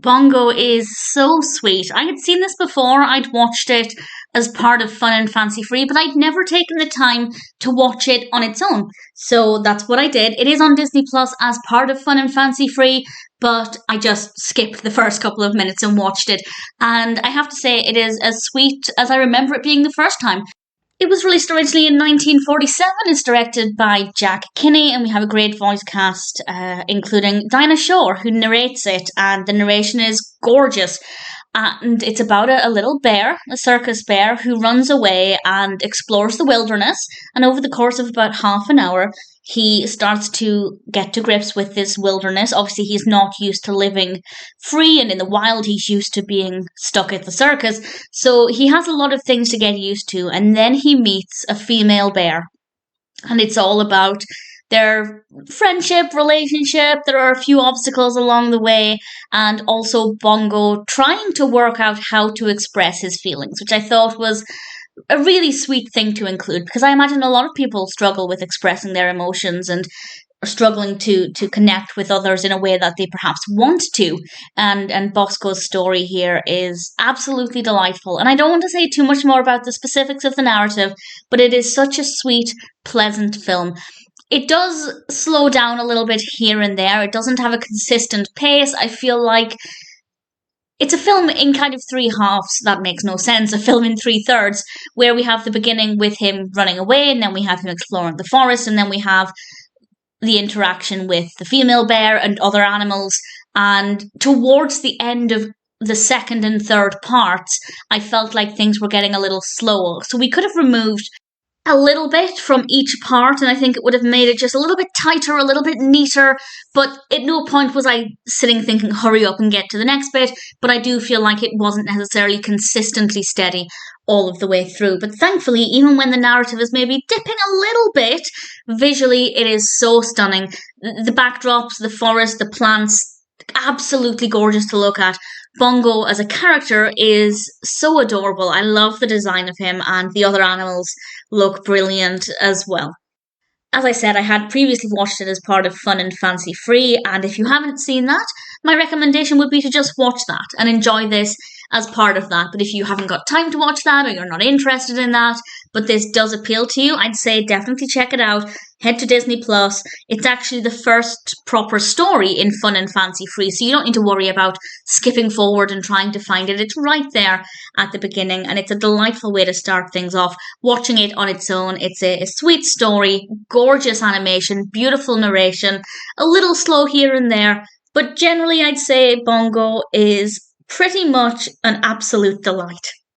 Bongo is so sweet. I had seen this before. I'd watched it as part of Fun and Fancy Free, but I'd never taken the time to watch it on its own. So that's what I did. It is on Disney Plus as part of Fun and Fancy Free, but I just skipped the first couple of minutes and watched it. And I have to say, it is as sweet as I remember it being the first time. It was released originally in 1947. It's directed by Jack Kinney, and we have a great voice cast, including Dinah, who narrates it, and the narration is gorgeous. And it's about a little bear, a circus bear, who runs away and explores the wilderness. And over the course of about half an hour, he starts to get to grips with this wilderness. Obviously, he's not used to living free and in the wild. He's used to being stuck at the circus. So he has a lot of things to get used to. And then he meets a female bear. And it's all about their friendship, relationship. There are a few obstacles along the way, and also Bongo trying to work out how to express his feelings, which I thought was a really sweet thing to include, because I imagine a lot of people struggle with expressing their emotions and are struggling to connect with others in a way that they perhaps want to. And Bosco's story here is absolutely delightful. And I don't want to say too much more about the specifics of the narrative, but it is such a sweet, pleasant film. It does slow down a little bit here and there. It doesn't have a consistent pace. I feel like it's a film in kind of three halves. That makes no sense. A film in three thirds, where we have the beginning with him running away, and then we have him exploring the forest, and then we have the interaction with the female bear and other animals. And towards the end of the second and third parts, I felt like things were getting a little slow. So we could have removed a little bit from each part, and I think it would have made it just a little bit tighter, a little bit neater, but at no point was I sitting thinking, hurry up and get to the next bit, but I do feel like it wasn't necessarily consistently steady all of the way through. But thankfully, even when the narrative is maybe dipping a little bit, visually it is so stunning. The backdrops, the forest, the plants, absolutely gorgeous to look at. Bongo as a character is so adorable. I love the design of him, and the other animals look brilliant as well. As I said, I had previously watched it as part of Fun and Fancy Free, and if you haven't seen that, my recommendation would be to just watch that and enjoy this as part of that. But if you haven't got time to watch that, or you're not interested in that, but this does appeal to you, I'd say definitely check it out. Head to Disney Plus. It's actually the first proper story in Fun and Fancy Free, so you don't need to worry about skipping forward and trying to find it. It's right there at the beginning, and it's a delightful way to start things off. Watching it on its own, it's a sweet story, gorgeous animation, beautiful narration, a little slow here and there, but generally I'd say Bongo is pretty much an absolute delight.